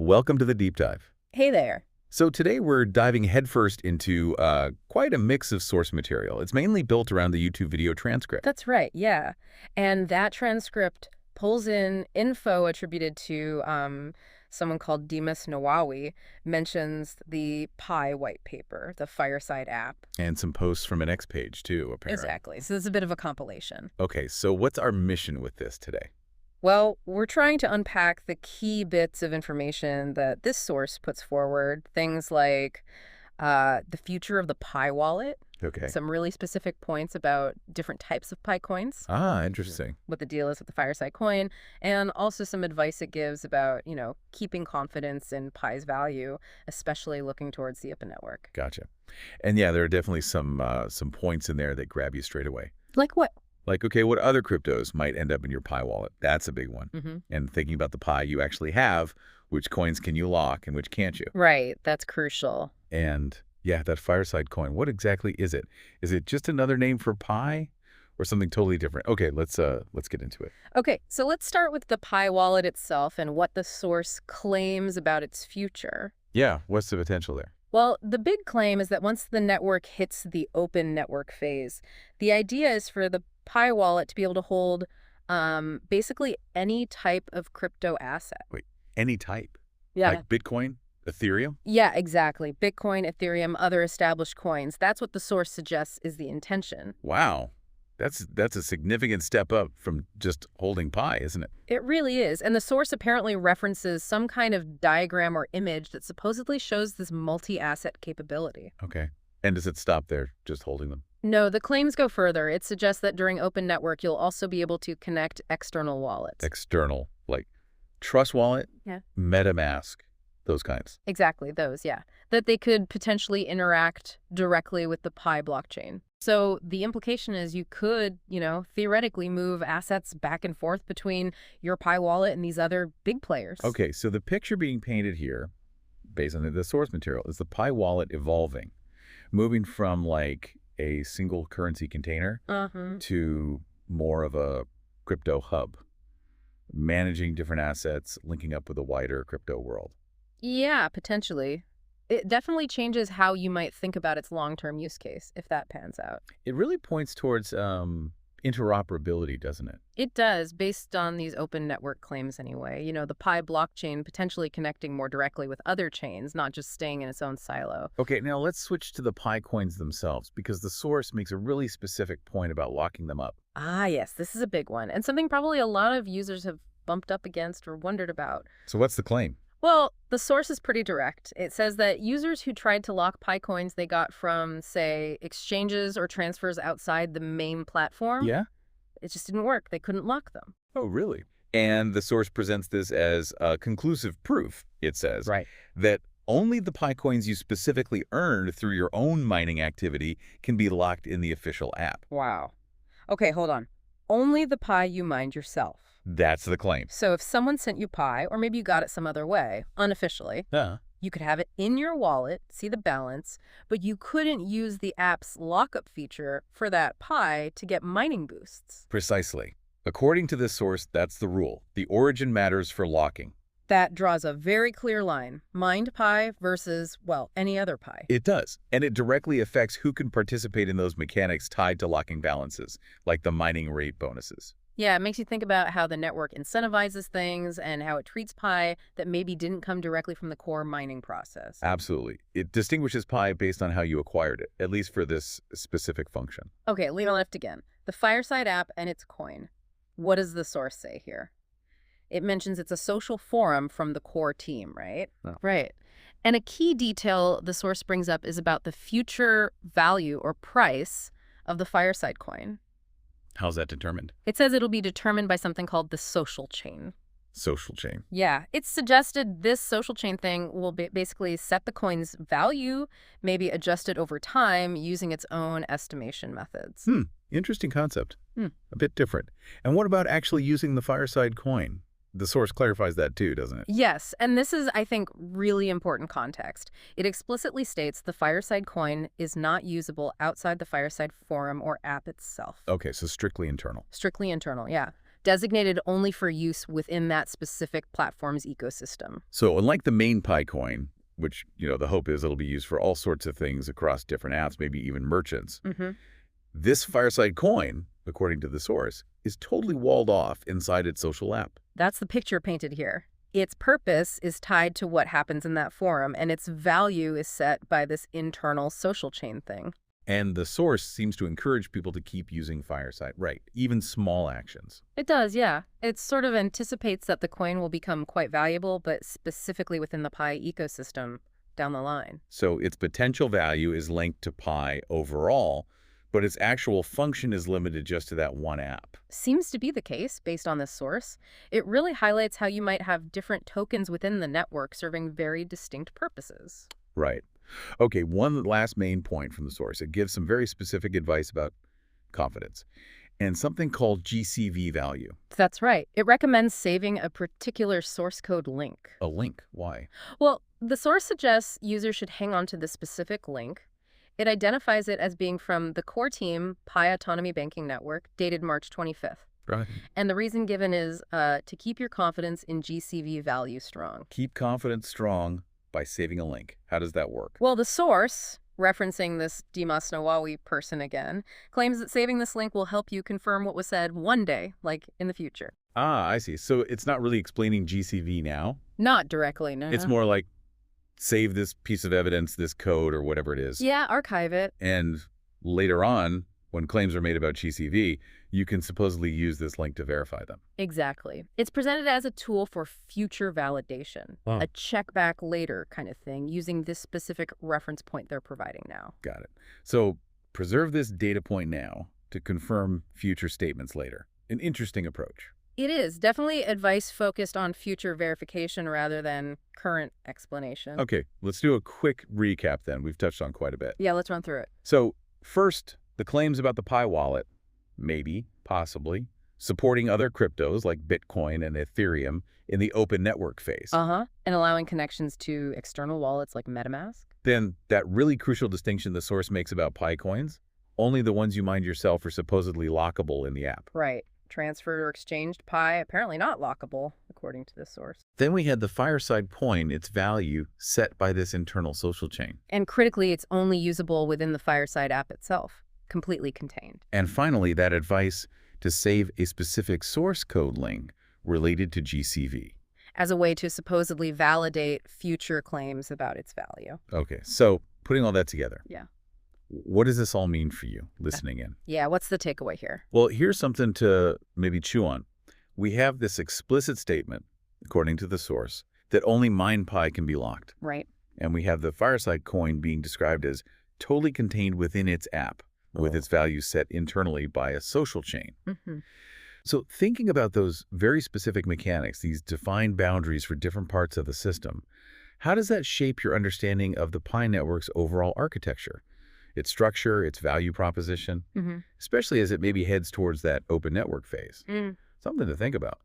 Welcome to the deep dive. Hey there. So today we're diving headfirst into quite a mix of source material. It's mainly built around the YouTube video transcript. That's right, yeah. And that transcript pulls in info attributed to someone called Dimas Nawawi, mentions the Pi white paper, the Fireside app. And some posts from an X page too, apparently. Exactly. So it's a bit of a compilation. Okay, so what's our mission with this today? Well, we're trying to unpack the key bits of information that this source puts forward, things like the future of the Pi wallet, Okay. some really specific points about different types of Pi coins, Ah, interesting. what the deal is with the Fireside coin, and also some advice it gives about, keeping confidence in Pi's value, especially looking towards the open network. Gotcha. And yeah, there are definitely some points in there that grab you straight away. Like what? Like, okay, what other cryptos might end up in your Pi wallet? That's a big one. Mm-hmm. And thinking about the Pi you actually have, which coins can you lock and which can't you? Right, that's crucial. And yeah, that Fireside coin, what exactly is it? Is it just another name for Pi or something totally different? Okay, let's get into it. Okay, so let's start with the Pi wallet itself and what the source claims about its future. Yeah, what's the potential there? Well, the big claim is that once the network hits the open network phase, the idea is for the Pi wallet to be able to hold basically any type of crypto asset. Wait, any type? Yeah. Like Bitcoin, Ethereum? Yeah, exactly. Bitcoin, Ethereum, other established coins. That's what the source suggests is the intention. Wow. That's a significant step up from just holding Pi, isn't it? It really is. And the source apparently references some kind of diagram or image that supposedly shows this multi-asset capability. Okay. And does it stop there, just holding them? No, the claims go further. It suggests that during Open Network, you'll also be able to connect external wallets. External, like Trust Wallet, Yeah. MetaMask, those kinds. Exactly, those, yeah. That they could potentially interact directly with the Pi blockchain. So the implication is you could, theoretically move assets back and forth between your Pi wallet and these other big players. Okay, so the picture being painted here, based on the source material, is the Pi wallet evolving, moving from like a single currency container to more of a crypto hub, managing different assets, linking up with a wider crypto world. Yeah, potentially. It definitely changes how you might think about its long-term use case, if that pans out. It really points towards interoperability, doesn't it? It does, based on these open network claims anyway. The Pi blockchain potentially connecting more directly with other chains, not just staying in its own silo. Okay, now let's switch to the Pi coins themselves, because the source makes a really specific point about locking them up. Ah, yes, this is a big one, and something probably a lot of users have bumped up against or wondered about. So what's the claim? Well, the source is pretty direct. It says that users who tried to lock Pi coins they got from, say, exchanges or transfers outside the main platform, Yeah? it just didn't work. They couldn't lock them. Oh, really? And the source presents this as conclusive proof, it says, Right. that only the Pi coins you specifically earned through your own mining activity can be locked in the official app. Wow. Okay, hold on. Only the Pi you mined yourself. That's the claim. So if someone sent you Pi, or maybe you got it some other way, unofficially, you could have it in your wallet, see the balance, but you couldn't use the app's lockup feature for that Pi to get mining boosts. Precisely. According to this source, that's the rule. The origin matters for locking. That draws a very clear line. Mined Pi versus, well, any other Pi. It does. And it directly affects who can participate in those mechanics tied to locking balances, like the mining rate bonuses. Yeah, it makes you think about how the network incentivizes things and how it treats Pi that maybe didn't come directly from the core mining process. Absolutely. It distinguishes Pi based on how you acquired it, at least for this specific function. Okay, leave it left again. The Fireside app and its coin. What does the source say here? It mentions it's a social forum from the core team, right? Oh. Right. And a key detail the source brings up is about the future value or price of the Fireside coin. How's that determined? It says it'll be determined by something called the social chain. Social chain. Yeah, it's suggested this social chain thing will basically set the coin's value, maybe adjust it over time using its own estimation methods. Interesting concept. A bit different. And what about actually using the Fireside coin? The source clarifies that too, doesn't it? Yes, and this is, I think, really important context. It explicitly states the Fireside coin is not usable outside the Fireside forum or app itself. Okay, so strictly internal. Strictly internal, yeah. designated only for use within that specific platform's ecosystem. So unlike the main Pi coin, which, the hope is it'll be used for all sorts of things across different apps, maybe even merchants, this Fireside coin, according to the source, is totally walled off inside its social app. That's the picture painted here. Its purpose is tied to what happens in that forum, and its value is set by this internal social chain thing. And the source seems to encourage people to keep using Fireside, right? Even small actions. It does, yeah. It sort of anticipates that the coin will become quite valuable, but specifically within the Pi ecosystem down the line. So its potential value is linked to Pi overall, but its actual function is limited just to that one app. Seems to be the case based on this source. It really highlights how you might have different tokens within the network serving very distinct purposes. Right. Okay, one last main point from the source. It gives some very specific advice about confidence and something called GCV value. That's right. It recommends saving a particular source code link. A link? Why? Well, the source suggests users should hang on to the specific link. It identifies it as being from the core team Pi Autonomy Banking Network, dated March 25th. Right. And the reason given is to keep your confidence in GCV value strong. Keep confidence strong by saving a link. How does that work? Well, the source, referencing this Dimas Nawawi person again, claims that saving this link will help you confirm what was said one day, like in the future. Ah, I see. So it's not really explaining GCV now? Not directly, no. It's more like save this piece of evidence, this code, or whatever it is. Yeah, archive it. And later on, when claims are made about GCV, you can supposedly use this link to verify them. Exactly. It's presented as a tool for future validation, a check back later kind of thing, using this specific reference point they're providing now. Got it. So preserve this data point now to confirm future statements later. An interesting approach. It is definitely advice focused on future verification rather than current explanation. Okay, let's do a quick recap then. We've touched on quite a bit. Yeah, let's run through it. So first, the claims about the Pi wallet, maybe, possibly, supporting other cryptos like Bitcoin and Ethereum in the open network phase. And allowing connections to external wallets like MetaMask. Then that really crucial distinction the source makes about Pi coins, only the ones you mined yourself are supposedly lockable in the app. Right. Transferred or exchanged Pi, apparently not lockable, according to this source. Then we had the Fireside coin, its value set by this internal social chain. And critically, it's only usable within the Fireside app itself, completely contained. And finally, that advice to save a specific source code link related to GCV. As a way to supposedly validate future claims about its value. Okay, so putting all that together. Yeah. What does this all mean for you, listening in? Yeah, what's the takeaway here? Well, here's something to maybe chew on. We have this explicit statement, according to the source, that only mined Pi can be locked. Right. And we have the Fireside coin being described as totally contained within its app, with its value set internally by a social chain. So thinking about those very specific mechanics, these defined boundaries for different parts of the system, how does that shape your understanding of the Pi network's overall architecture? Its structure, its value proposition, especially as it maybe heads towards that open network phase. Something to think about.